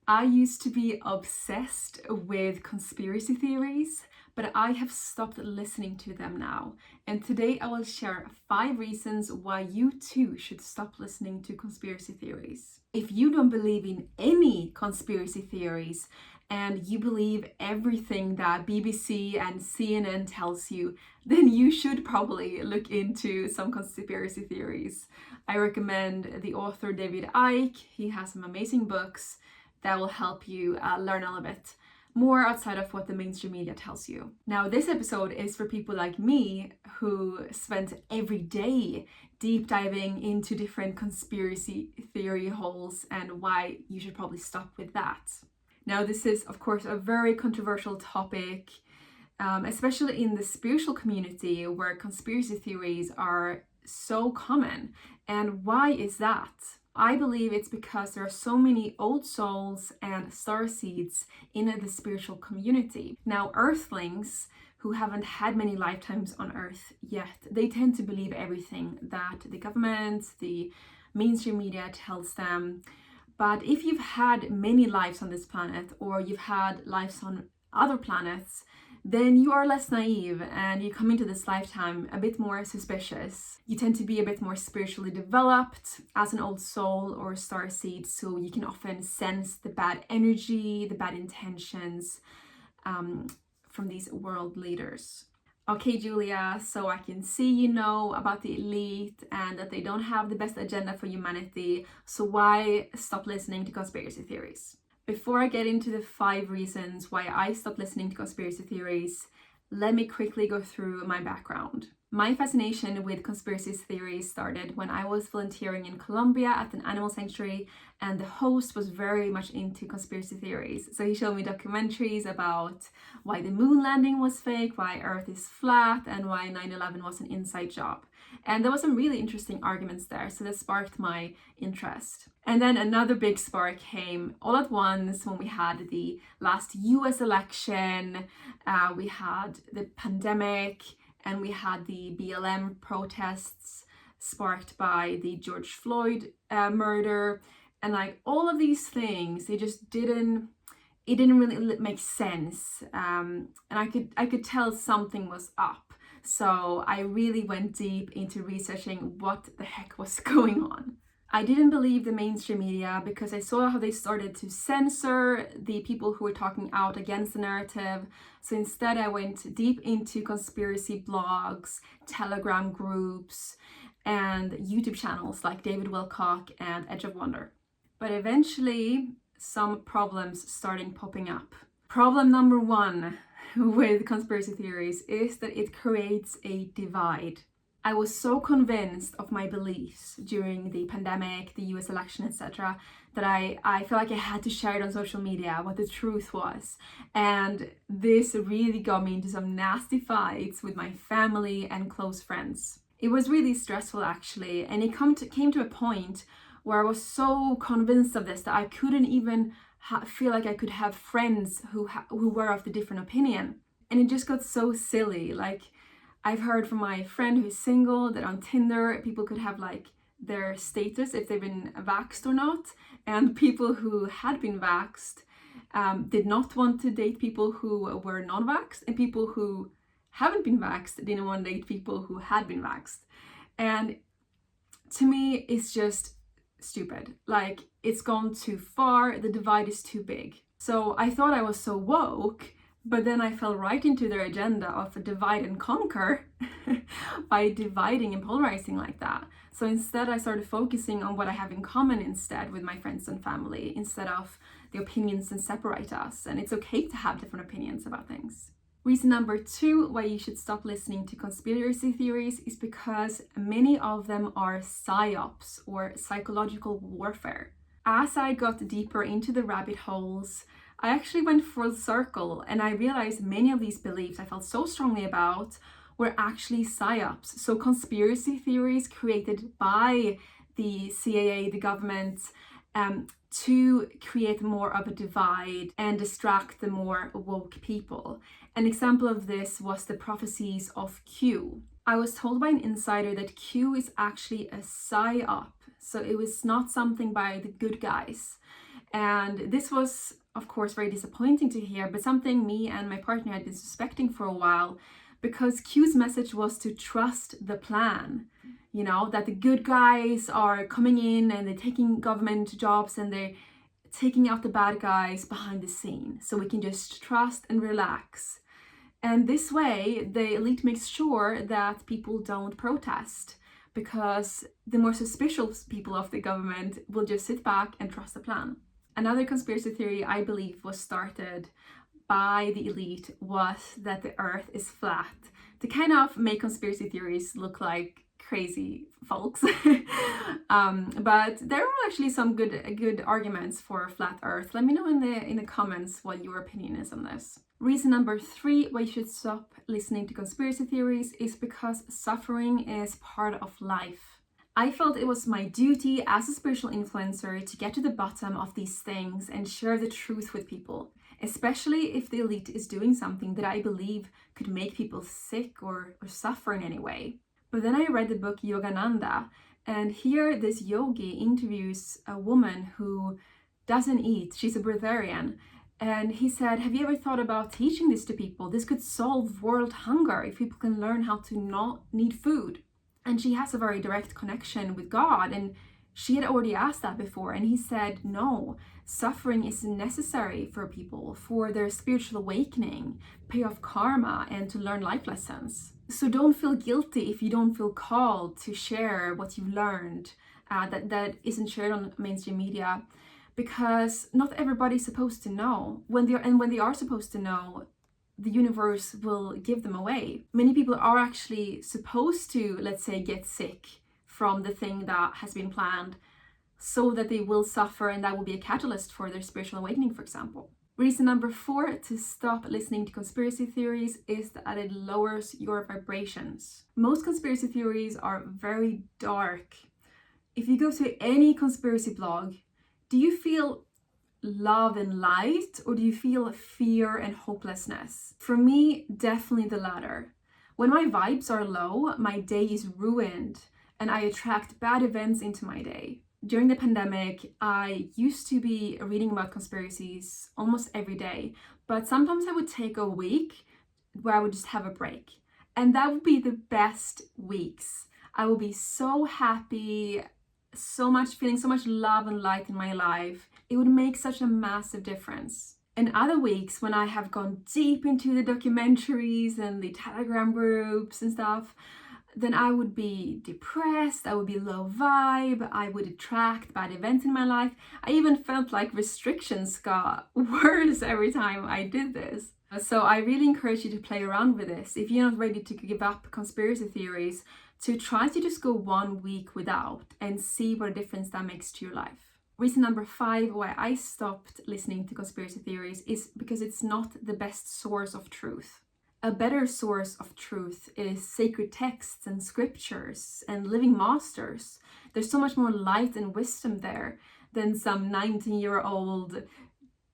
I used to be obsessed with conspiracy theories, but I have stopped listening to them now. And today I will share 5 reasons why you too should stop listening to conspiracy theories. If you don't believe in any conspiracy theories and you believe everything that BBC and CNN tells you, then you should probably look into some conspiracy theories. I recommend the author David Icke. He has some amazing books that will help you learn a little bit more outside of what the mainstream media tells you. Now, this episode is for people like me who spent every day deep diving into different conspiracy theory holes and why you should probably stop with that. Now, this is, of course, a very controversial topic, especially in the spiritual community where conspiracy theories are so common. And why is that? I believe it's because there are so many old souls and star seeds in the spiritual community. Now, earthlings who haven't had many lifetimes on Earth yet, they tend to believe everything that the government, the mainstream media tells them. But if you've had many lives on this planet, or you've had lives on other planets, then you are less naive and you come into this lifetime a bit more suspicious. You tend to be a bit more spiritually developed as an old soul or starseed, so you can often sense the bad energy, the bad intentions from these world leaders. Okay, Julia, so I can see you know about the elite and that they don't have the best agenda for humanity, so why stop listening to conspiracy theories? Before I get into the 5 reasons why I stopped listening to conspiracy theories, let me quickly go through my background. My fascination with conspiracy theories started when I was volunteering in Colombia at an animal sanctuary, and the host was very much into conspiracy theories. So he showed me documentaries about why the moon landing was fake, why Earth is flat, and why 9/11 was an inside job. And there was some really interesting arguments there, so that sparked my interest. And then another big spark came all at once when we had the last US election, we had the pandemic, and we had the BLM protests sparked by the George Floyd murder. And like all of these things, it didn't really make sense. And I could tell something was up. So I really went deep into researching what the heck was going on. I didn't believe the mainstream media because I saw how they started to censor the people who were talking out against the narrative. So instead I went deep into conspiracy blogs, Telegram groups, and YouTube channels like David Wilcock and Edge of Wonder. But eventually some problems started popping up. Problem number 1 with conspiracy theories is that it creates a divide. I was so convinced of my beliefs during the pandemic, the US election, etc., that I felt like I had to share it on social media, what the truth was. And this really got me into some nasty fights with my family and close friends. It was really stressful actually, and it came to a point where I was so convinced of this that I couldn't even feel like I could have friends who were of the different opinion. And it just got so silly. Like, I've heard from my friend who's single that on Tinder people could have like their status if they've been vaxxed or not, and people who had been vaxxed did not want to date people who were non-vaxxed, and people who haven't been vaxxed didn't want to date people who had been vaxxed. And to me, it's just stupid. Like, it's gone too far, the divide is too big. So I thought I was so woke, but then I fell right into their agenda of divide and conquer by dividing and polarizing like that. So instead I started focusing on what I have in common instead with my friends and family, instead of the opinions that separate us. And it's okay to have different opinions about things. Reason number 2 why you should stop listening to conspiracy theories is because many of them are psyops, or psychological warfare. As I got deeper into the rabbit holes, I actually went full circle and I realized many of these beliefs I felt so strongly about were actually psyops. So conspiracy theories created by the CIA, the government, to create more of a divide and distract the more woke people. An example of this was the prophecies of Q. I was told by an insider that Q is actually a psyop, so it was not something by the good guys. And this was, of course, very disappointing to hear, but something me and my partner had been suspecting for a while, because Q's message was to trust the plan. You know, that the good guys are coming in and they're taking government jobs and they're taking out the bad guys behind the scene. So we can just trust and relax. And this way, the elite makes sure that people don't protest, because the more suspicious people of the government will just sit back and trust the plan. Another conspiracy theory I believe was started by the elite was that the earth is flat, to kind of make conspiracy theories look like crazy folks. But there are actually some good arguments for a flat earth. Let me know in the comments what your opinion is on this. Reason number 3 why you should stop listening to conspiracy theories is because suffering is part of life. I felt it was my duty as a spiritual influencer to get to the bottom of these things and share the truth with people, especially if the elite is doing something that I believe could make people sick or suffer in any way. But then I read the book Yogananda, and here this yogi interviews a woman who doesn't eat. She's a breatharian. And he said, have you ever thought about teaching this to people? This could solve world hunger if people can learn how to not need food. And she has a very direct connection with God. And she had already asked that before. And he said, no, suffering is necessary for people, for their spiritual awakening, pay off karma, and to learn life lessons. So don't feel guilty if you don't feel called to share what you've learned that isn't shared on mainstream media, because not everybody's supposed to know. When they are supposed to know, the universe will give them away. Many people are actually supposed to, let's say, get sick from the thing that has been planned, so that they will suffer, and that will be a catalyst for their spiritual awakening, for example. Reason number 4 to stop listening to conspiracy theories is that it lowers your vibrations. Most conspiracy theories are very dark. If you go to any conspiracy blog, do you feel love and light, or do you feel fear and hopelessness? For me, definitely the latter. When my vibes are low, my day is ruined and I attract bad events into my day. During the pandemic, I used to be reading about conspiracies almost every day, but sometimes I would take a week where I would just have a break. And that would be the best weeks. I will be so happy, feeling so much love and light in my life. It would make such a massive difference. And other weeks when I have gone deep into the documentaries and the Telegram groups and stuff, then I would be depressed, I would be low vibe, I would attract bad events in my life. I even felt like restrictions got worse every time I did this. So I really encourage you to play around with this. If you're not ready to give up conspiracy theories, to try to just go 1 week without and see what a difference that makes to your life. Reason number 5 why I stopped listening to conspiracy theories is because it's not the best source of truth. A better source of truth is sacred texts and scriptures and living masters. There's so much more light and wisdom there than some 19-year-old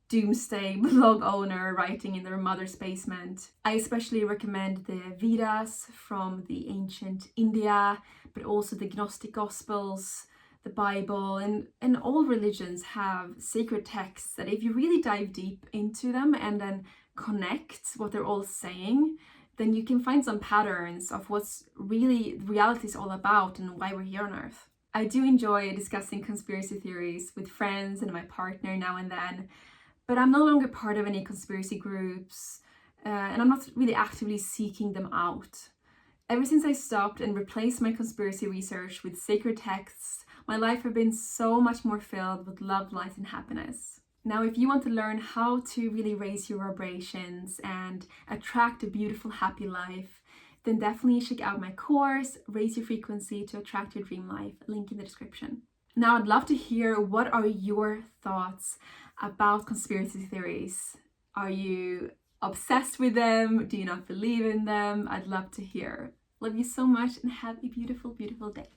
doomsday blog owner writing in their mother's basement. I especially recommend the Vedas from the ancient India, but also the Gnostic Gospels, the Bible, and all religions have sacred texts that if you really dive deep into them and then connect what they're all saying, then you can find some patterns of what's really reality is all about and why we're here on Earth. I do enjoy discussing conspiracy theories with friends and my partner now and then, but I'm no longer part of any conspiracy groups, and I'm not really actively seeking them out. Ever since I stopped and replaced my conspiracy research with sacred texts, my life has been so much more filled with love, light, and happiness. Now, if you want to learn how to really raise your vibrations and attract a beautiful, happy life, then definitely check out my course, Raise Your Frequency to Attract Your Dream Life, link in the description. Now, I'd love to hear, what are your thoughts about conspiracy theories? Are you obsessed with them? Do you not believe in them? I'd love to hear. Love you so much and have a beautiful, beautiful day.